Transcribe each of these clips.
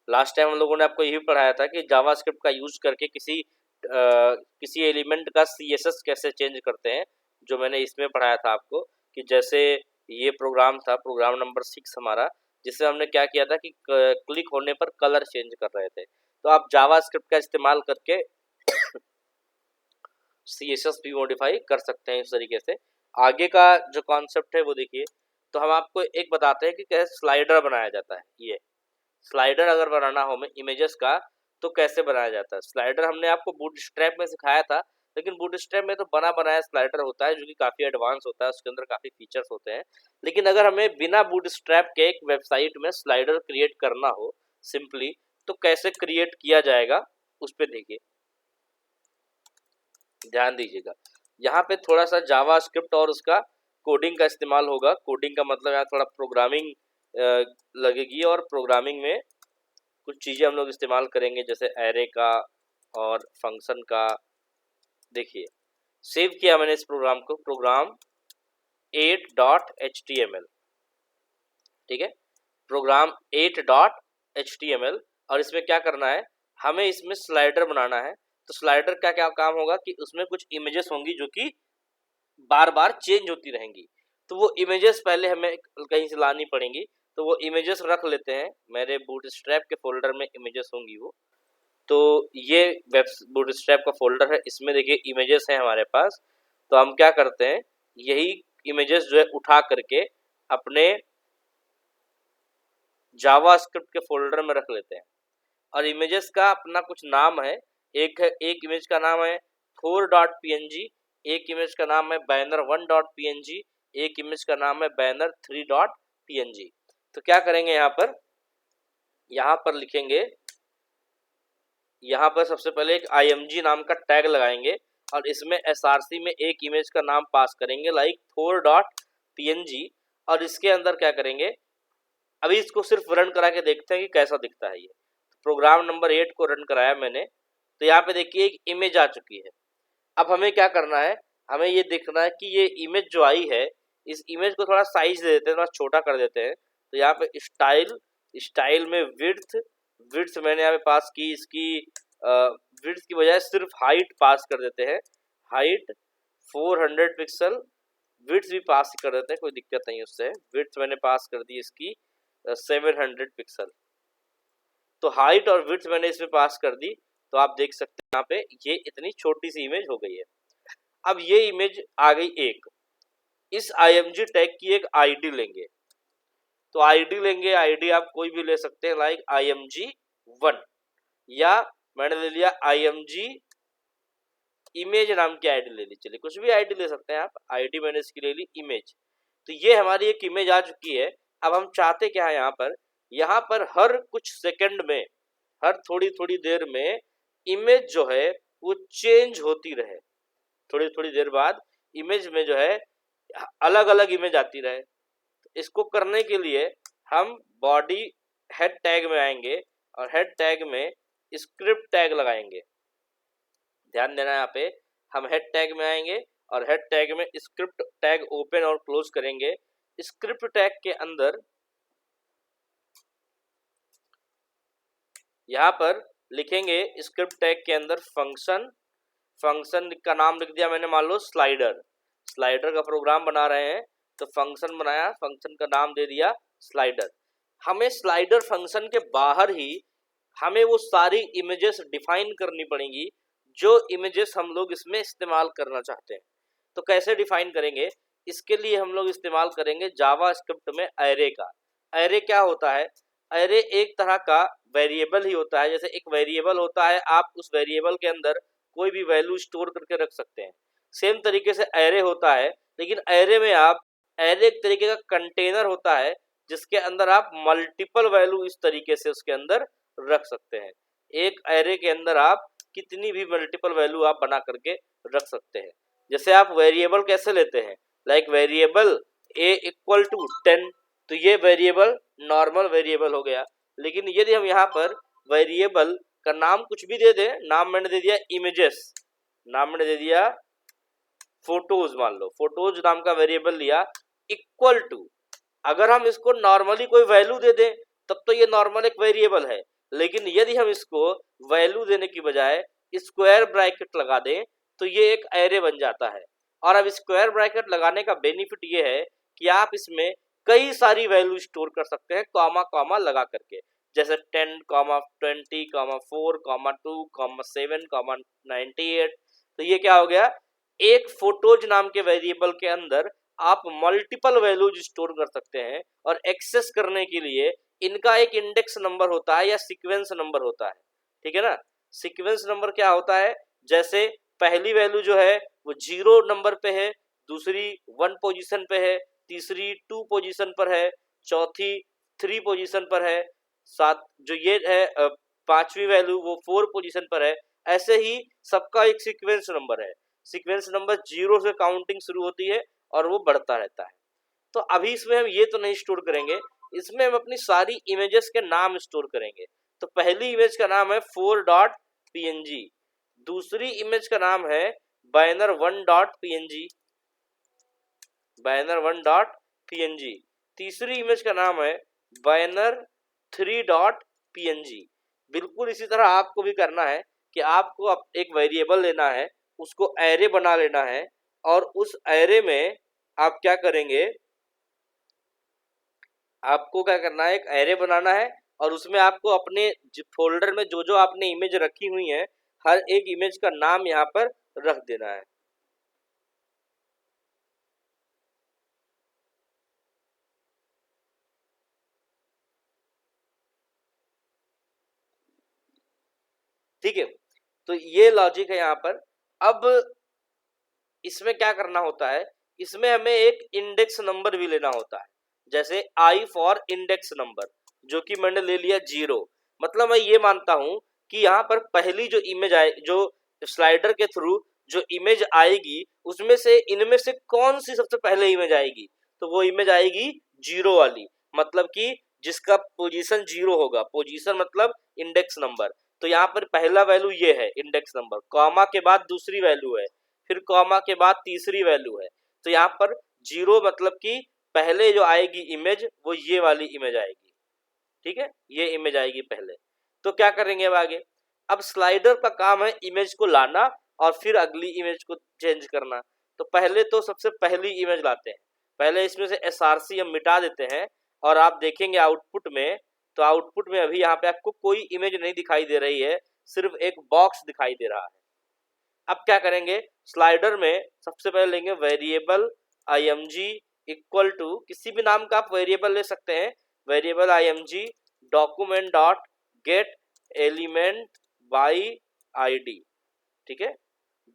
Last time हम लोगों ने आपको यही पढ़ाया था कि जावास्क्रिप्ट का यूज करके किसी एलिमेंट का सीएसएस कैसे चेंज करते हैं, जो मैंने इसमें पढ़ाया था आपको कि जैसे ये प्रोग्राम था, प्रोग्राम नंबर 6 हमारा, जिससे हमने क्या किया था कि क्लिक होने पर कलर चेंज कर रहे थे। तो आप जावास्क्रिप्ट का इस्तेमाल करके सीएसएस भी मॉडिफाई कर सकते हैं इस तरीके से। आगे का जो कॉन्सेप्ट है वो देखिए, तो हम आपको एक बताते हैं कि कैसे स्लाइडर बनाया जाता है। ये स्लाइडर अगर बनाना हो हमें इमेजेस का तो कैसे बनाया जाता है। स्लाइडर हमने आपको बूटस्ट्रैप में सिखाया था, लेकिन बूटस्ट्रैप में तो बना बनाया स्लाइडर होता है जो कि काफ़ी एडवांस होता है, उसके अंदर काफ़ी फीचर्स होते हैं। लेकिन अगर हमें बिना बूटस्ट्रैप के एक वेबसाइट में स्लाइडर क्रिएट करना हो सिंपली, तो कैसे क्रिएट किया जाएगा उस पर देखिए, ध्यान दीजिएगा। यहाँ पे थोड़ा सा जावास्क्रिप्ट और उसका कोडिंग का इस्तेमाल होगा। कोडिंग का मतलब यहाँ थोड़ा प्रोग्रामिंग लगेगी, और प्रोग्रामिंग में कुछ चीज़ें हम लोग इस्तेमाल करेंगे जैसे एरे का और फंक्शन का। देखिए सेव किया मैंने इस प्रोग्राम को, प्रोग्राम 8.html, ठीक है, प्रोग्राम 8.html। और इसमें क्या करना है, हमें इसमें स्लाइडर बनाना है। तो स्लाइडर का क्या काम होगा कि उसमें कुछ इमेजेस होंगी जो कि बार बार चेंज होती रहेंगी। तो वो इमेजेस पहले हमें कहीं से लानी पड़ेंगी, तो वो इमेजेस रख लेते हैं। मेरे बूटस्ट्रैप के फोल्डर में इमेजेस होंगी वो, तो ये वेब बूटस्ट्रैप का फोल्डर है, इसमें देखिए इमेजेस हैं हमारे पास। तो हम क्या करते हैं, यही इमेजेस जो है उठा करके अपने जावास्क्रिप्ट के फोल्डर में रख लेते हैं। और इमेजेस का अपना कुछ नाम है, एक इमेज का नाम है 4.png, एक इमेज का नाम है बैनर 1.png, एक इमेज का नाम है बैनर 3.png। तो क्या करेंगे, यहाँ पर लिखेंगे, यहाँ पर सबसे पहले एक img नाम का टैग लगाएंगे और इसमें src में एक इमेज का नाम पास करेंगे लाइक 4.png। और इसके अंदर क्या करेंगे, अभी इसको सिर्फ रन करा के देखते हैं कि कैसा दिखता है ये। प्रोग्राम नंबर 8 को रन कराया मैंने, तो यहाँ पे देखिए एक इमेज आ चुकी है। अब हमें क्या करना है, हमें ये देखना है कि ये इमेज जो आई है, इस इमेज को थोड़ा साइज दे देते हैं, थोड़ा छोटा कर देते हैं। तो यहाँ पे स्टाइल में विड्थ मैंने यहाँ पे पास की, इसकी विड्थ की बजाय सिर्फ हाइट पास कर देते हैं, हाइट 400 पिक्सल। विड्थ भी पास कर देते हैं, कोई दिक्कत नहीं उससे। विड्थ मैंने पास कर दी इसकी 700 पिक्सल। तो हाइट और विड्थ मैंने इसमें पास कर दी, तो आप देख सकते हैं यहाँ पे ये इतनी छोटी सी इमेज हो गई है। अब ये इमेज आ गई एक, इस img टैग की एक आईडी लेंगे। तो आईडी लेंगे, आईडी आप कोई भी ले सकते हैं लाइक img1, या मैंने ले लिया img इमेज नाम की आईडी ले ली। चलिए कुछ भी आईडी ले सकते हैं आप, आईडी मैंने इसकी ले ली इमेज। तो ये हमारी एक इमेज आ चुकी है। अब हम चाहते क्या है, यहाँ पर हर कुछ सेकंड में, हर थोड़ी थोड़ी देर में इमेज जो है वो चेंज होती रहे। थोड़ी थोड़ी देर बाद इमेज में जो है अलग अलग इमेज आती रहे। इसको करने के लिए हम बॉडी हेड टैग में आएंगे और हेड टैग में स्क्रिप्ट टैग लगाएंगे। ध्यान देना, यहाँ पे हम हेड टैग में आएंगे और हेड टैग में स्क्रिप्ट टैग ओपन और क्लोज करेंगे। स्क्रिप्ट टैग के अंदर यहाँ पर लिखेंगे, स्क्रिप्ट टैग के अंदर फंक्शन का नाम लिख दिया मैंने, मान लो स्लाइडर का प्रोग्राम बना रहे हैं तो फंक्शन बनाया, फंक्शन का नाम दे दिया स्लाइडर। हमें स्लाइडर फंक्शन के बाहर ही हमें वो सारी इमेजेस डिफाइन करनी पड़ेंगी जो इमेजेस हम लोग इसमें इस्तेमाल करना चाहते हैं। तो कैसे डिफाइन करेंगे, इसके लिए हम लोग इस्तेमाल करेंगे जावास्क्रिप्ट में एरे का। एरे क्या होता है, एरे एक तरह का वेरिएबल ही होता है। जैसे एक वेरिएबल होता है, आप उस वेरिएबल के अंदर कोई भी वैल्यू स्टोर करके रख सकते हैं, सेम तरीके से एरे होता है। लेकिन एरे में एरे एक तरीके का कंटेनर होता है जिसके अंदर आप मल्टीपल वैल्यू इस तरीके से उसके अंदर रख सकते हैं। एक एरे के अंदर आप कितनी भी मल्टीपल वैल्यू आप बना करके रख सकते हैं। जैसे आप वेरिएबल कैसे लेते हैं, like variable a equal to 10, तो ये वेरिएबल नॉर्मल वेरिएबल हो गया। लेकिन यदि हम यहाँ पर वेरिएबल का नाम कुछ भी दे दें, नाम मैंने दे दिया इमेजेस, नाम मैंने दे दिया फोटोज, मान लो फोटोज नाम का वेरिएबल लिया, इक्वल टू, अगर हम इसको नॉर्मली कोई वैल्यू दे दें तब तो ये नॉर्मल एक वेरिएबल है। लेकिन यदि हम इसको वैल्यू देने की बजाय स्क्वायर ब्रैकेट लगा दें तो ये एक एरे बन जाता है। और अब स्क्वायर ब्रैकेट लगाने का बेनिफिट ये है कि आप इसमें कई सारी वैल्यू स्टोर कर सकते हैं कॉमा कॉमा लगा करके, जैसे 10, 20, 4, 2, 7, 98। तो ये क्या हो गया, एक फोटोज नाम के वेरिएबल के अंदर आप मल्टीपल वैल्यूज स्टोर कर सकते हैं और एक्सेस करने के लिए इनका एक इंडेक्स नंबर होता है या सीक्वेंस नंबर होता है, ठीक है ना। सीक्वेंस नंबर क्या होता है, जैसे पहली वैल्यू जो है वो 0 नंबर पे है, दूसरी 1 पोजीशन पे है, तीसरी 2 पोजीशन पर है, चौथी 3 पोजीशन पर है, सात जो ये है पांचवी वैल्यू वो 4 पोजीशन पर है। ऐसे ही सबका एक सीक्वेंस नंबर है। सीक्वेंस नंबर 0 से काउंटिंग शुरू होती है और वो बढ़ता रहता है। तो अभी इसमें हम ये तो नहीं स्टोर करेंगे, इसमें हम अपनी सारी इमेजेस के नाम स्टोर करेंगे। तो पहली इमेज का नाम है 4.png, दूसरी इमेज का नाम है banner1.png, banner1.png, तीसरी इमेज का नाम है banner3.png। बिल्कुल इसी तरह आपको भी करना है कि आपको एक वेरिएबल लेना है, उसको एरे बना लेना है और उस एरे में आप क्या करेंगे, आपको क्या करना है, एक एरे बनाना है और उसमें आपको अपने फोल्डर में जो जो आपने इमेज रखी हुई है हर एक इमेज का नाम यहाँ पर रख देना है। ठीक है, तो ये लॉजिक है यहाँ पर। अब इसमें क्या करना होता है, इसमें हमें एक इंडेक्स नंबर भी लेना होता है, जैसे आई फॉर इंडेक्स नंबर, जो कि मैंने ले लिया 0। मतलब मैं ये मानता हूं कि यहाँ पर पहली जो इमेज आए, जो स्लाइडर के थ्रू जो इमेज आएगी उसमें से इनमें से कौन सी सबसे पहले इमेज आएगी, तो वो इमेज आएगी 0 वाली, मतलब कि जिसका पोजीशन 0 होगा। पोजीशन मतलब इंडेक्स नंबर। तो यहाँ पर पहला वैल्यू ये है इंडेक्स नंबर, कॉमा के बाद दूसरी वैल्यू है, फिर कॉमा के बाद तीसरी वैल्यू है। तो यहाँ पर 0 मतलब कि पहले जो आएगी इमेज वो ये वाली इमेज आएगी, ठीक है, ये इमेज आएगी पहले। तो क्या करेंगे अब आगे, अब स्लाइडर का काम है इमेज को लाना और फिर अगली इमेज को चेंज करना। तो पहले तो सबसे पहली इमेज लाते हैं, पहले इसमें से एसआरसी हम मिटा देते हैं और आप देखेंगे आउटपुट में, तो आउटपुट में अभी यहाँ पे आपको कोई इमेज नहीं दिखाई दे रही है, सिर्फ एक बॉक्स दिखाई दे रहा है। अब क्या करेंगे, स्लाइडर में सबसे पहले लेंगे वेरिएबल img इक्वल टू, किसी भी नाम का आप वेरिएबल ले सकते हैं, variable img document dot gate element by id, ठीक है,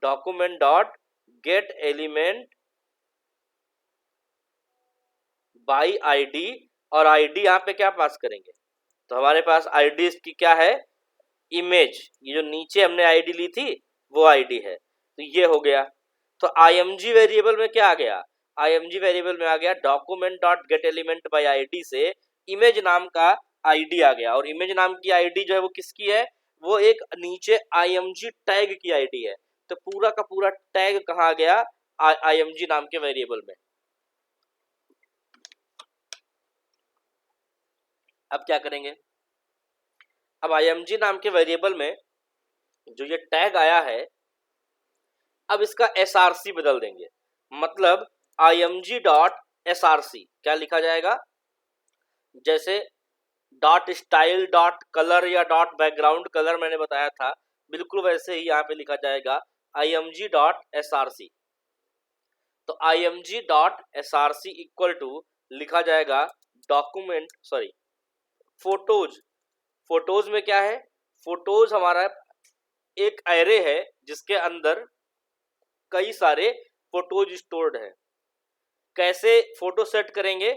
document dot gate element by id, और id यहाँ पे क्या पास करेंगे, तो हमारे पास id की क्या है, इमेज, ये जो नीचे हमने आईडी ली थी वो आईडी है, तो ये हो गया। तो img वेरिएबल में क्या आ गया, img वेरिएबल में आ गया document dot gate element by ID से इमेज नाम का आईडी आ गया, और इमेज नाम की आईडी जो है वो किसकी है, वो एक नीचे img टैग की आईडी है। तो पूरा का पूरा टैग कहाँ आ गया, img नाम के वेरिएबल में। अब क्या करेंगे, अब img नाम के वेरिएबल में जो ये टैग आया है, अब इसका src बदल देंगे, मतलब img डॉट src क्या लिखा जाएगा, जैसे डॉट स्टाइल डॉट कलर या डॉट बैकग्राउंड कलर मैंने बताया था, बिल्कुल वैसे ही यहाँ पे लिखा जाएगा img डॉट src। तो img dot src equal to लिखा जाएगा डॉक्यूमेंट फोटोज। फोटोज में क्या है, फोटोज हमारा एक एरे है जिसके अंदर कई सारे फोटोज स्टोर्ड है। कैसे फोटो सेट करेंगे,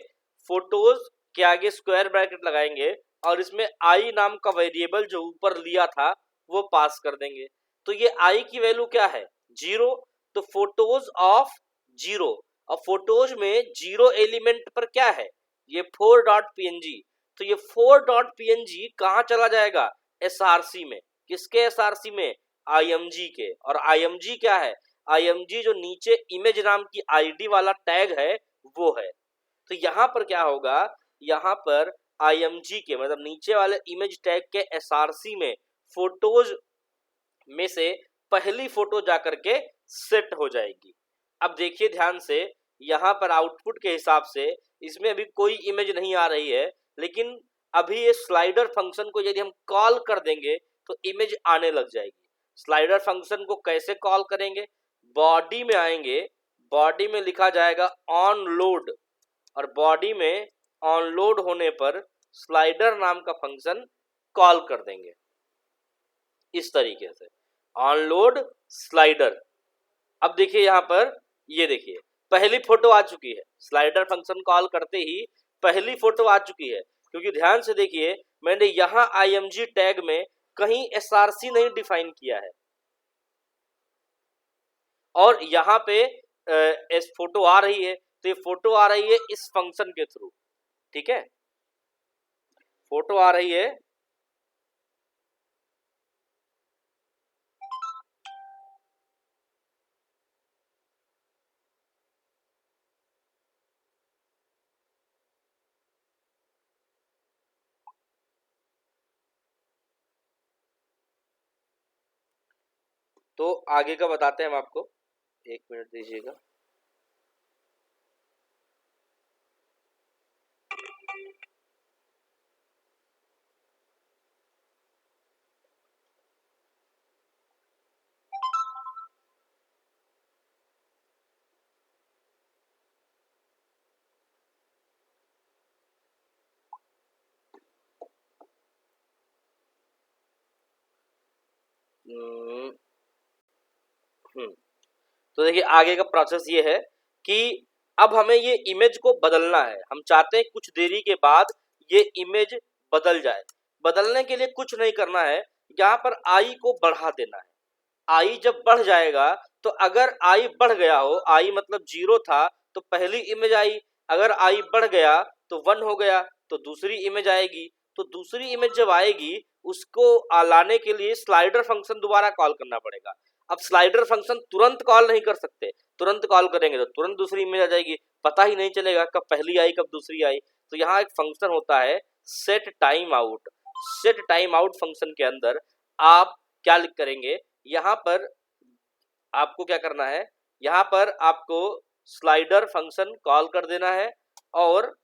फोटोज के आगे स्क्वायर ब्रैकेट लगाएंगे और इसमें आई नाम का वेरिएबल जो ऊपर लिया था वो पास कर देंगे। तो ये आई की वैल्यू क्या है, 0, तो फोटोज ऑफ 0, और फोटोज में 0 एलिमेंट पर क्या है, ये 4.png। तो ये 4.png कहाँ चला जाएगा, src में, किसके src में, img के, और img क्या है, img जो नीचे इमेज नाम की आईडी वाला टैग है वो है। तो यहाँ पर क्या होगा, यहाँ पर IMG के मतलब नीचे वाले इमेज टैग के SRC में फोटोज में से पहली फोटो जाकर के सेट हो जाएगी। अब देखिए ध्यान से, यहाँ पर आउटपुट के हिसाब से इसमें अभी कोई इमेज नहीं आ रही है, लेकिन अभी ये स्लाइडर फंक्शन को यदि हम कॉल कर देंगे तो इमेज आने लग जाएगी। स्लाइडर फंक्शन को कैसे कॉल करेंगे? बॉडी में आएंगे, बॉडी में लिखा जाएगा ऑन लोड, और बॉडी में ऑन लोड होने पर स्लाइडर नाम का फंक्शन कॉल कर देंगे इस तरीके से, ऑन लोड स्लाइडर। अब देखिए यहाँ पर, ये देखिए पहली फोटो आ चुकी है, स्लाइडर फंक्शन कॉल करते ही पहली फोटो आ चुकी है, क्योंकि ध्यान से देखिए मैंने यहाँ IMG टैग में कहीं SRC नहीं डिफाइन किया है, और यहाँ पे इस फोटो आ रही है, तो ये फोटो आ रही है इस फंक्शन के थ्रू, ठीक है, फोटो आ रही है तो आगे का बताते हैं हम आपको, 1 मिनट दीजिएगा। तो देखिए आगे का प्रोसेस ये है कि अब हमें ये इमेज को बदलना है। हम चाहते हैं कुछ देरी के बाद ये इमेज बदल जाए। बदलने के लिए कुछ नहीं करना है, यहाँ पर आई को बढ़ा देना है। आई जब बढ़ जाएगा तो अगर आई बढ़ गया हो, आई मतलब 0 था तो पहली इमेज आई, अगर आई बढ़ गया तो 1 हो गया तो दूसरी इमेज आएगी। तो दूसरी इमेज जब आएगी उसको लाने के लिए स्लाइडर फंक्शन दोबारा कॉल करना पड़ेगा। अब स्लाइडर फंक्शन तुरंत कॉल नहीं कर सकते, तुरंत कॉल करेंगे तो तुरंत दूसरी इमेज आ जाएगी, पता ही नहीं चलेगा कब पहली आई कब दूसरी आई। तो यहाँ एक फंक्शन होता है set time out. Set time out function के अंदर आप क्या लिख करेंगे, यहाँ पर आपको क्या करना है, यहाँ पर आपको स्लाइडर फंक्शन कॉल कर देना है, और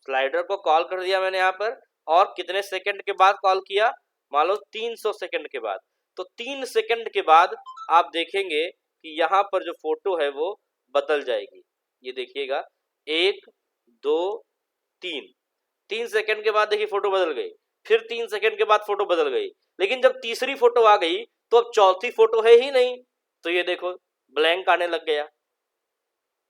स्लाइडर को कॉल कर दिया मैंने यहाँ पर, और कितने सेकंड के बाद कॉल किया, मान लो 300 सेकंड के बाद। तो 3 सेकंड के बाद आप देखेंगे कि यहाँ पर जो फोटो है वो बदल जाएगी। ये देखिएगा 1 2 3 सेकंड के बाद देखिए फोटो बदल गई, फिर 3 सेकंड के बाद फोटो बदल गई, लेकिन जब तीसरी फोटो आ गई तो अब चौथी फोटो है ही नहीं। तो ये देखो ब्लैंक आने लग गया,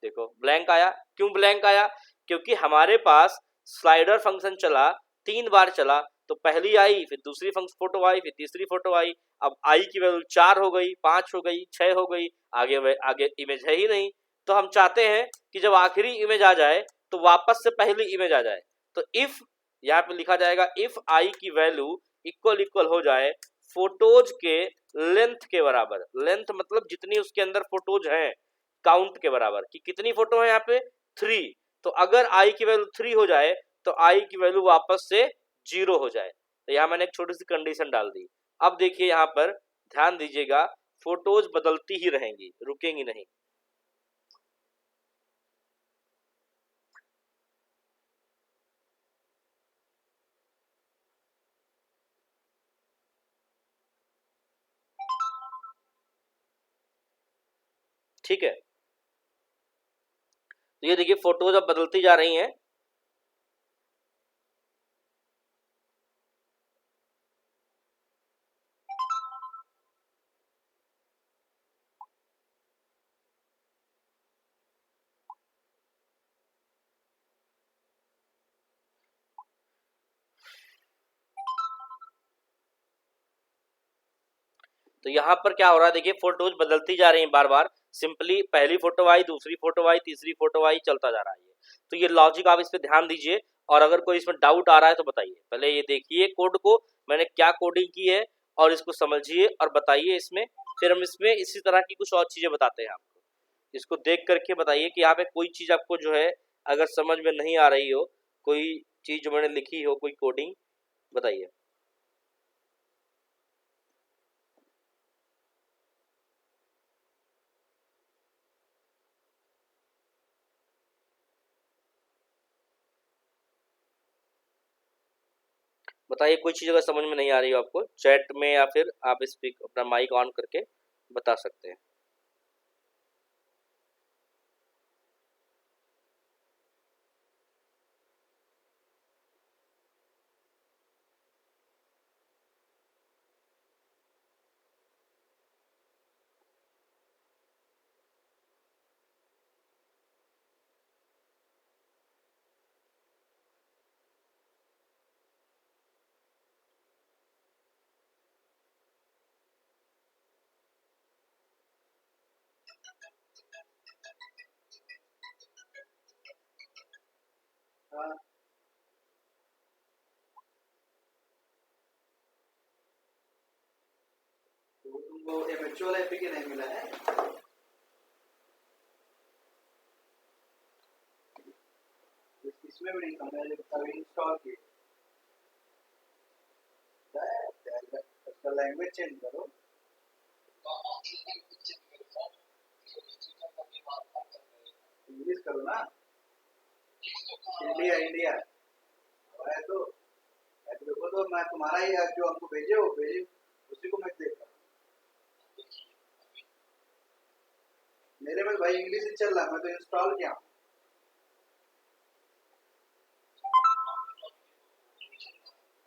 देखो ब्लैंक आया। क्यों ब्लैंक आया? क्योंकि हमारे पास स्लाइडर फंक्शन चला, 3 बार चला, तो पहली आई, फिर दूसरी फोटो आई, फिर तीसरी फोटो आई। अब आई की वैल्यू 4 हो गई, 5 हो गई, 6 हो गई, आगे इमेज है ही नहीं। तो हम चाहते हैं कि जब आखिरी इमेज आ जाए तो वापस से पहली इमेज आ जाए। तो इफ, यहाँ पे लिखा जाएगा इफ आई की वैल्यू इक्वल हो जाए फोटोज के लेंथ के बराबर। लेंथ मतलब जितनी उसके अंदर फोटोज हैं काउंट के बराबर, कि कितनी फोटो है यहाँ पे 3। तो अगर आई की वैल्यू 3 हो जाए तो आई की वैल्यू वापस से 0 हो जाए। तो यहाँ मैंने एक छोटी सी कंडीशन डाल दी। अब देखिए यहाँ पर ध्यान दीजिएगा, फोटोज बदलती ही रहेंगी, रुकेंगी नहीं। ठीक है, तो ये देखिए फोटोज अब बदलती जा रही हैं। तो यहाँ पर क्या हो रहा है, देखिए फोटोज बदलती जा रही हैं बार बार। सिंपली पहली फोटो आई, दूसरी फोटो आई, तीसरी फोटो आई, चलता जा रहा है। तो ये लॉजिक आप इस पे ध्यान दीजिए, और अगर कोई इसमें डाउट आ रहा है तो बताइए। पहले ये देखिए कोड को, मैंने क्या कोडिंग की है, और इसको समझिए और बताइए इसमें। फिर हम इसमें इसी तरह की कुछ और चीजें बताते हैं आपको। इसको देख करके बताइए कि यहाँ पे कोई चीज आपको जो है अगर समझ में नहीं आ रही हो, कोई चीज जो मैंने लिखी हो, कोई कोडिंग बताइए। बताइए कोई चीज़ अगर समझ में नहीं आ रही हो आपको, चैट में या फिर आप स्पीक अपना माइक ऑन करके बता सकते हैं। हाँ, तो तुमको एमएचओ एपीके नहीं मिला है? इसमें भी नहीं था, मैंने अभी इंस्टॉल किया। उसका लैंग्वेज चेंज करो। इंग्लिश करो ना। इंडिया इंडिया है तो देखो, तो मैं तुम्हारा ही जो हमको भेजे वो भेजे, उसी को मैं देख रहा हूँ। मेरे में भाई इंग्लिश ही चल रहा है, मैं तो इंस्टॉल किया हूँ।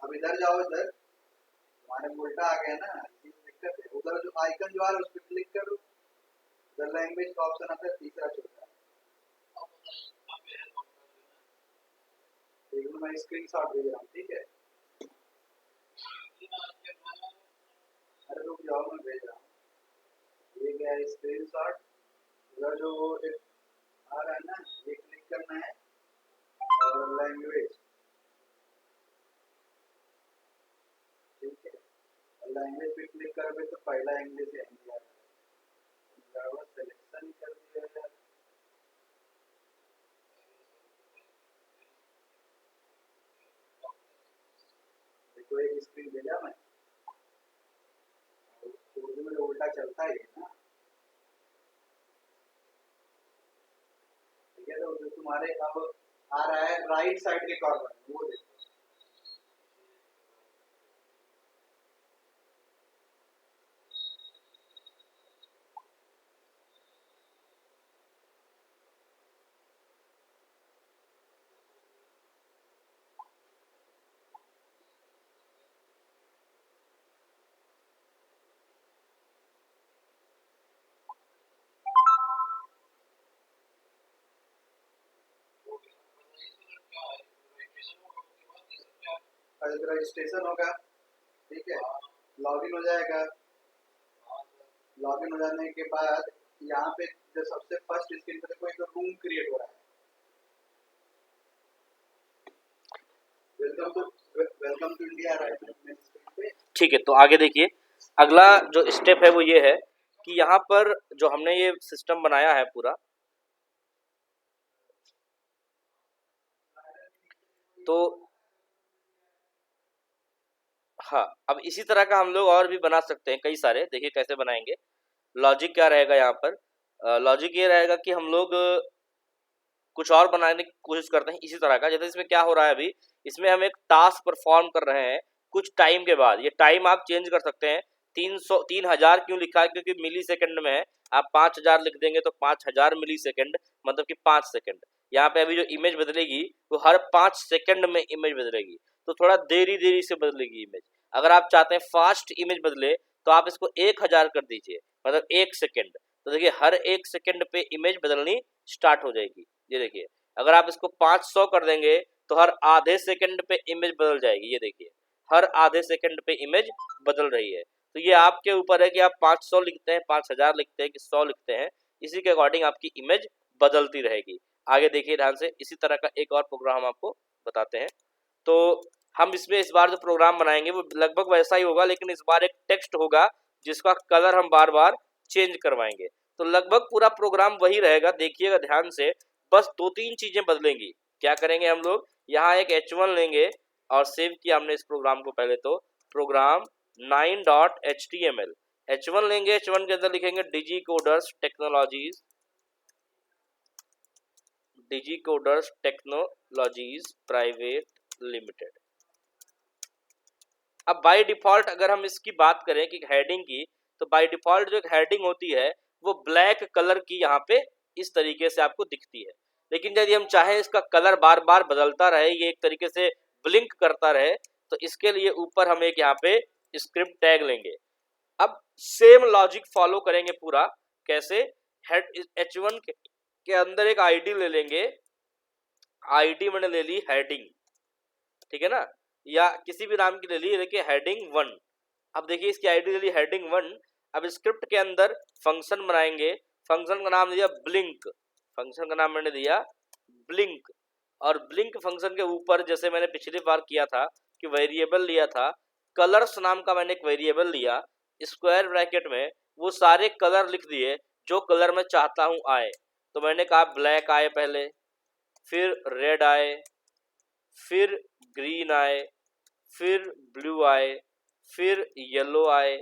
अब इधर जाओ, इधर तुम्हारे में उल्टा आ गया ना, दिक्कत है। उधर जो आइकन जो आ रहा है उस पर क्लिक करो, उधर लैंग्वेज का ऑप्शन आता है, तीसरा चौथा। देखो मैं स्क्रीन शॉट भेज रहा हूँ, ठीक है? अरे रुक जाओ, मैं भेज रहा हूँ। ये क्या है स्क्रीन शॉट? उधर जो एक आ रहा है ना, ये क्लिक करना है और लैंग्वेज, ठीक है? लैंग्वेज पे क्लिक करोगे तो पहला इंग्लिश है, इंडिया का सिलेक्शन कर दिया है। देखो एक स्क्रीन भेजा मैं, उर्दू में उल्टा चलता ही है ना, ठीक है? तो जो तुम्हारे अब आ रहा है राइट साइड के कॉर्नर, वो देखो। रजिस्ट्रेशन होगा, ठीक है? लॉगिन हो जाएगा। लॉगिन हो जाने के बाद यहाँ पे जो सबसे फर्स्ट स्क्रीन पे देखो, एक रूम क्रिएट हो रहा है। वेलकम टू इंडिया आ रहा है। ठीक है, तो आगे देखिए, अगला जो स्टेप है वो ये है कि यहाँ पर जो हमने ये सिस्टम बनाया है पूरा, तो हाँ, अब इसी तरह का हम लोग और भी बना सकते हैं कई सारे। देखिए कैसे बनाएंगे। लॉजिक क्या रहेगा यहाँ पर? लॉजिक ये रहेगा कि हम लोग कुछ और बनाने की कोशिश करते हैं इसी तरह का। जैसे इसमें क्या हो रहा है अभी, इसमें हम एक टास्क परफॉर्म कर रहे हैं कुछ टाइम के बाद। ये टाइम आप चेंज कर सकते हैं। 3000 क्यों लिखा है? क्योंकि मिली सेकेंड में है। आप 5000 लिख देंगे तो 5000 मिली सेकेंड, मतलब कि 5 सेकेंड। यहाँ पे अभी जो इमेज बदलेगी वो हर 5 सेकेंड में इमेज बदलेगी, तो थोड़ा देरी देरी से बदलेगी इमेज। अगर आप चाहते हैं फास्ट इमेज बदले तो आप इसको 1000 कर दीजिए, मतलब 1 सेकेंड। तो देखिए हर 1 सेकेंड पे इमेज बदलनी स्टार्ट हो जाएगी। ये देखिए, अगर आप इसको 500 कर देंगे तो हर आधे सेकंड पे इमेज बदल जाएगी। ये देखिए, हर आधे सेकंड पे इमेज बदल रही है। तो ये आपके ऊपर है कि आप 500 लिखते हैं, 5000 लिखते हैं कि 100 लिखते हैं। इसी के अकॉर्डिंग आपकी इमेज बदलती रहेगी। आगे देखिए ध्यान से, इसी तरह का एक और प्रोग्राम हम आपको बताते हैं। तो हम इसमें इस बार जो प्रोग्राम बनाएंगे वो लगभग वैसा ही होगा, लेकिन इस बार एक टेक्स्ट होगा जिसका कलर हम बार बार चेंज करवाएंगे। तो लगभग पूरा प्रोग्राम वही रहेगा, देखिएगा ध्यान से। बस 2-3 चीजें बदलेंगी। क्या करेंगे हम लोग यहाँ एक h1 लेंगे और सेव किया हमने इस प्रोग्राम को पहले, तो प्रोग्राम 9.html h1 लेंगे, h1 के अंदर लिखेंगे डिजिकोडर्स टेक्नोलॉजीज प्राइवेट लिमिटेड। अब बाय डिफॉल्ट अगर हम इसकी बात करें कि हेडिंग की, तो बाय डिफॉल्ट जो एक हेडिंग होती है वो ब्लैक कलर की यहाँ पे इस तरीके से आपको दिखती है। लेकिन यदि हम चाहें इसका कलर बार बार बदलता रहे, ये एक तरीके से ब्लिंक करता रहे, तो इसके लिए ऊपर हम एक यहाँ पे स्क्रिप्ट टैग लेंगे। अब सेम लॉजिक फॉलो करेंगे पूरा। कैसे? हेड h1 के अंदर एक आईडी ले लेंगे, आईडी मैंने ले ली हेडिंग, ठीक है ना, या किसी भी नाम की ले ली, देखिए हेडिंग 1। अब देखिए इसकी आईडी ले ली हेडिंग 1। अब स्क्रिप्ट के अंदर फंक्शन बनाएंगे, फंक्शन का नाम दिया ब्लिंक, फंक्शन का नाम मैंने दिया ब्लिंक। और ब्लिंक फंक्शन के ऊपर जैसे मैंने पिछली बार किया था कि वेरिएबल लिया था, कलर्स नाम का मैंने एक वेरिएबल लिया, स्क्वायर ब्रैकेट में वो सारे कलर लिख दिए जो कलर मैं चाहता हूं आए। तो मैंने कहा ब्लैक आए पहले, फिर रेड आए, फिर ग्रीन आए, फिर ब्लू आए, फिर येलो आए,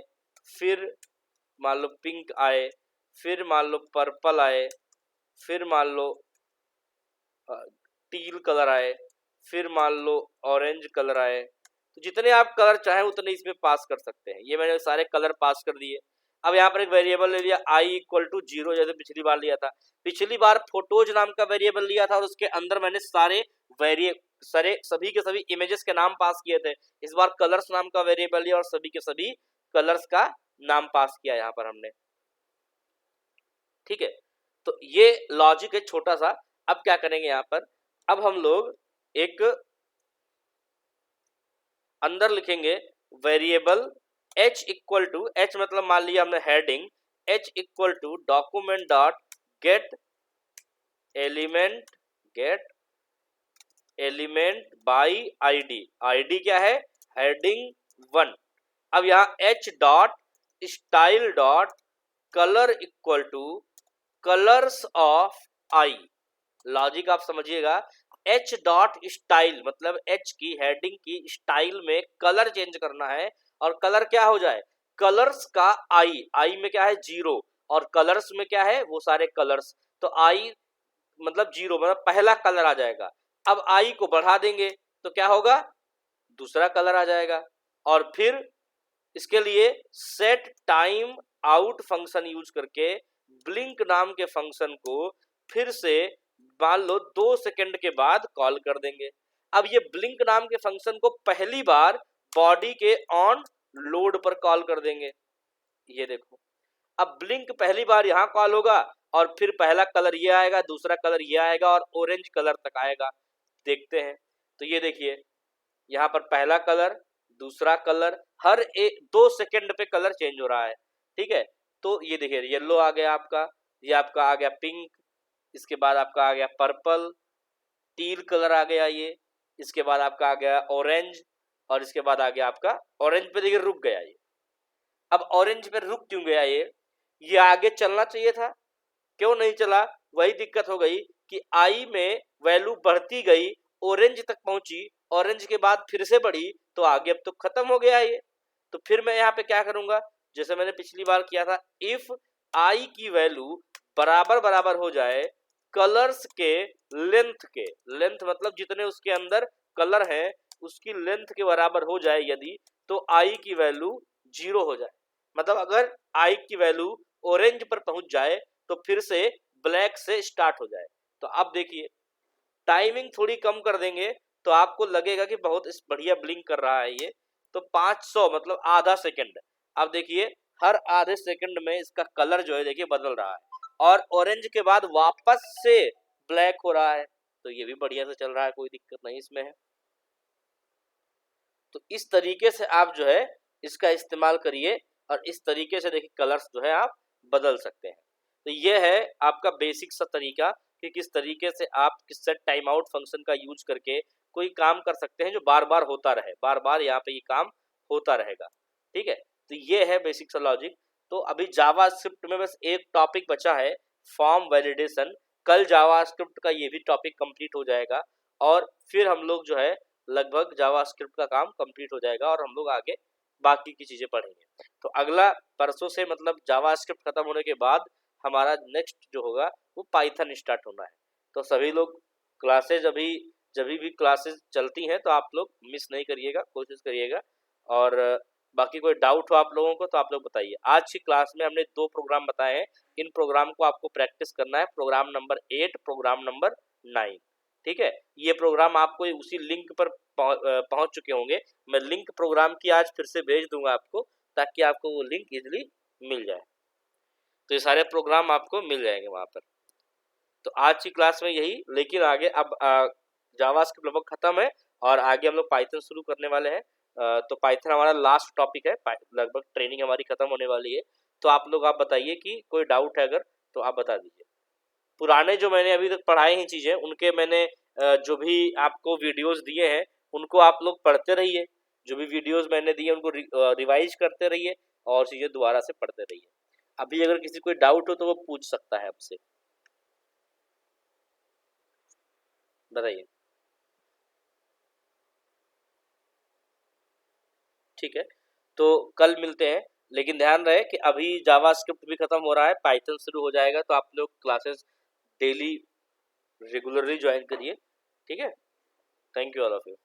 फिर मान लो पिंक आए, फिर मान लो पर्पल आए, फिर मान लो टील कलर आए, फिर मान लो ऑरेंज कलर आए। तो जितने आप कलर चाहें उतने इसमें पास कर सकते हैं। ये मैंने सारे कलर पास कर दिए। अब यहाँ पर एक वेरिएबल ले लिया i = 0, जैसे पिछली बार लिया था। पिछली बार फोटोज नाम का वेरिएबल लिया था और उसके अंदर मैंने सभी के सभी इमेजेस के नाम पास किए थे। इस बार कलर्स नाम का वेरिएबल लिया और सभी के सभी कलर्स का नाम पास किया यहाँ पर हमने, ठीक है। तो ये लॉजिक है छोटा सा। अब क्या करेंगे यहाँ पर, अब हम लोग एक अंदर लिखेंगे वेरिएबल h मतलब मान लिया हमने heading, h = document dot gate element by ID. ID क्या है? हेडिंग 1। अब यहाँ h dot style dot colour = colours of I. Logic आप समझिएगा, h डॉट स्टाइल मतलब h की हेडिंग की स्टाइल में कलर चेंज करना है, और कलर क्या हो जाए? कलर्स का आई में क्या है? 0, और कलर्स में क्या है? वो सारे कलर्स। तो आई मतलब 0 मतलब पहला कलर आ जाएगा। अब आई को बढ़ा देंगे तो क्या होगा? दूसरा कलर आ जाएगा। और फिर इसके लिए set time out function use करके ब्लिंक नाम के फंक्शन को फिर से मान लो 2 सेकंड के बाद कॉल कर देंगे। अब ये ब्लिंक नाम के फंक्शन को पहली बार बॉडी के ऑन लोड पर कॉल कर देंगे। ये देखो, अब ब्लिंक पहली बार यहाँ कॉल होगा और फिर पहला कलर ये आएगा, दूसरा कलर ये आएगा और ऑरेंज कलर तक आएगा। देखते हैं तो ये देखिए यहाँ पर पहला कलर, दूसरा कलर, हर 2 सेकंड पे कलर चेंज हो रहा है, ठीक है। तो ये देखिए येलो आ गया आपका, ये आपका आ गया पिंक, इसके बाद आपका आ गया पर्पल, टील कलर आ गया ये, इसके बाद आपका आ गया ऑरेंज, और इसके बाद आ गया आपका ऑरेंज पे देखिए रुक गया ये। अब ऑरेंज पे रुक क्यों गया ये आगे चलना चाहिए था, क्यों नहीं चला? वही दिक्कत हो गई कि आई में वैल्यू बढ़ती गई, ऑरेंज तक पहुंची, ऑरेंज के बाद फिर से बढ़ी, तो आगे अब तो खत्म हो गया ये। तो फिर मैं यहाँ पे क्या करूंगा, जैसे मैंने पिछली बार किया था, इफ आई की वैल्यू बराबर बराबर हो जाए कलर्स के लेंथ मतलब जितने उसके अंदर कलर है उसकी लेंथ के बराबर हो जाए यदि, तो आई की वैल्यू 0 हो जाए। मतलब अगर आई की वैल्यू ऑरेंज पर पहुंच जाए तो फिर से ब्लैक से स्टार्ट हो जाए। तो अब देखिए टाइमिंग थोड़ी कम कर देंगे तो आपको लगेगा कि बहुत बढ़िया ब्लिंक कर रहा है ये। तो 500 मतलब आधा सेकंड। अब देखिए हर आधे सेकंड में इसका कलर जो है देखिए बदल रहा है, और ऑरेंज के बाद वापस से ब्लैक हो रहा है। तो ये भी बढ़िया से चल रहा है, कोई दिक्कत नहीं इसमें है। तो इस तरीके से आप जो है इसका इस्तेमाल करिए और इस तरीके से देखिए कलर्स जो है आप बदल सकते हैं। तो ये है आपका बेसिक सा तरीका कि किस तरीके से आप किस सेट टाइम आउट फंक्शन का यूज करके कोई काम कर सकते हैं जो बार बार होता रहे, बार बार यहाँ पे ये काम होता रहेगा, ठीक है। तो ये है बेसिक सा लॉजिक। तो अभी जावास्क्रिप्ट में बस एक टॉपिक बचा है, फॉर्म वैलिडेशन। कल जावास्क्रिप्ट का ये भी टॉपिक कंप्लीट हो जाएगा और फिर हम लोग जो है लगभग जावास्क्रिप्ट का काम कंप्लीट हो जाएगा और हम लोग आगे बाकी की चीज़ें पढ़ेंगे। तो अगला परसों से मतलब जावास्क्रिप्ट खत्म होने के बाद हमारा नेक्स्ट जो होगा वो पाइथन स्टार्ट होना है। तो सभी लोग क्लासेज अभी जब भी क्लासेस चलती हैं तो आप लोग मिस नहीं करिएगा, कोशिश करिएगा। और बाकी कोई डाउट हो आप लोगों को तो आप लोग बताइए। आज की क्लास में हमने 2 प्रोग्राम बताए हैं, इन प्रोग्राम को आपको प्रैक्टिस करना है, प्रोग्राम नंबर 8, प्रोग्राम नंबर 9, ठीक है। ये प्रोग्राम आपको उसी लिंक पर पहुंच चुके होंगे। मैं लिंक प्रोग्राम की आज फिर से भेज दूंगा आपको, ताकि आपको वो लिंक इजीली मिल जाए। तो ये सारे प्रोग्राम आपको मिल जाएंगे वहां पर। तो आज की क्लास में यही, लेकिन आगे अब जावास्क्रिप्ट लगभग खत्म है और आगे हम लोग पाइथन शुरू करने वाले हैं। तो पाइथन हमारा लास्ट टॉपिक है, लगभग ट्रेनिंग हमारी खत्म होने वाली है। तो आप लोग आप बताइए कि कोई डाउट है अगर तो आप बता दीजिए। पुराने जो मैंने अभी तक पढ़ाए हैं चीज़ें, उनके मैंने जो भी आपको वीडियोस दिए हैं उनको आप लोग पढ़ते रहिए। जो भी वीडियोस मैंने दिए उनको रिवाइज करते रहिए और चीज़ें दोबारा से पढ़ते रहिए। अभी अगर किसी कोई डाउट हो तो वो पूछ सकता है आपसे, बताइए। ठीक है, तो कल मिलते हैं। लेकिन ध्यान रहे कि अभी जावास्क्रिप्ट भी खत्म हो रहा है, पाइथन शुरू हो जाएगा, तो आप लोग क्लासेस डेली रेगुलरली ज्वाइन करिए, ठीक है। Thank you all of you.